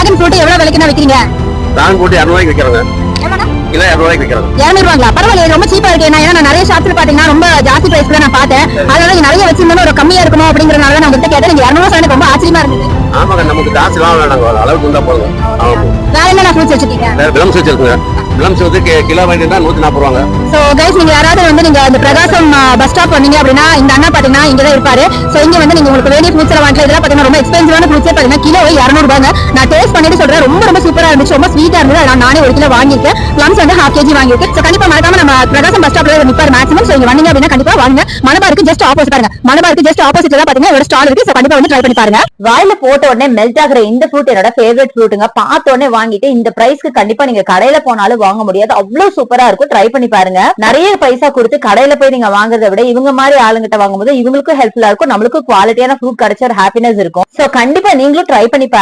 Dragon fruit எவ்வளவு விலைக்கு விக்கிறீங்க? Dragon fruit 200 ரூபாய்க்கு விக்கிறாங்க. கிலோ 200 ரூபாய்க்கு விக்கிறாங்க. 200 ரூபாங்களா? பரவாயில்ல, ரொம்ப சீப்பா இருக்கு. ஏன்னா நான் நிறைய ஷாப்ல பாத்தீங்கன்னா ரொம்ப ஜாஸ்தி பிரைஸ்ல நான் பார்த்தேன். அதனால நீங்க நிறைய வச்சிருந்தா ஒரு கம்மியா இருக்குமோ அப்படிங்கறதுனால நான் உங்ககிட்ட கேட்டேன். நீங்க 200 சொன்னது ரொம்ப ஆச்சரியமா இருந்தது. ஆமாங்க, நமக்கு ஜாஸ்தி எல்லாம் வேண்டாங்க, அளவுக்கு வந்தா போதும். ஆமா. வேற என்ன ஃப்ரூட்ஸ் வச்சிருக்கீங்க? வேற பிளம்ஸ் வச்சிருக்கீங்க. பிளம்ஸ் வந்து கிலோ வாங்கிட்டா 140 ரூபாங்க. சோ கைஸ், நீங்க யாராவது வந்து நீங்க இந்த பிரகாசம் பஸ் ஸ்டாப் வந்தீங்க அப்படின்னா இந்த அண்ணா பாத்தீங்கன்னா இங்க தான் இருப்பாரு. சோ இங்க வந்து நீங்க உங்களுக்கு வேண்டிய ஃப்ரூட்ஸ் எல்லாம் வாங்கலாம். இதெல்லாம் பாத்தீங்கன்னா ரொம்ப எக்ஸ்பென்சிவான ஃப்ரூட்ஸ் பாத்தீங்கன்னா கிலோ 200 ரூபாங்க. நான் டேஸ்ட் பண்ணிட்டு சொல்றேன், ரொம்ப சூப்பரா இருந்துச்சு, ரொம்ப ஸ்வீட்டா இருந்தது. அதனால நானே 1 கிலோ வாங்கிருக்கேன். பிளம்ஸ் வந்து 1/2 kg வாங்கிருக்கேன். சோ கண்டிப்பா மறக்காம நம்ம பிரகாசம் பஸ் ஸ்டாப்ல நிப்பாரு மேக்ஸிமம். சோ இங்க வந்தீங்க அப்படின்னா கண்டிப்பா வாங்க. மலபாருக்கு ஜஸ்ட் ஆப்போசிட் பாருங்க. மலபாருக்கு ஜஸ்ட் ஆப்போசிட்ல தான் பாத்தீங்கன்னா ஒரு ஸ்டால் இருக்கு. சோ கண்டிப்பா வந்து ட்ரை பண்ணி பாருங்க. வாயில போட்ட உடனே மெல்ட் ஆகுற இந்த ஃப்ரூட் என்னோட ஃபேவரட் ஃப்ரூட்டுங்க. பார்த்த உடனே வாங்கிட்டு இந்த பிரைஸ்க்கு கண்டிப்பா நீங்க கடையில போனாலும் வாங்க முடியாது, அவ்வளவு சூப்பரா இருக்கும். ட்ரை பண்ணி பாருங்க. நிறைய பைசா கொடுத்து கடையில போய் நீங்க வாங்குறதை விட இவங்க மாதிரி ஆளுங்கிட்ட வாங்கும்போது இவங்களுக்கும் ஹெல்ப்ஃபுல்லா இருக்கும், நம்மளுக்கும் குவாலிட்டியான ஃப்ரூட் கிடைச்ச ஒரு ஹாப்பினஸ் இருக்கும். சோ கண்டிப்பா நீங்களும் ட்ரை பண்ணி பாருங்க.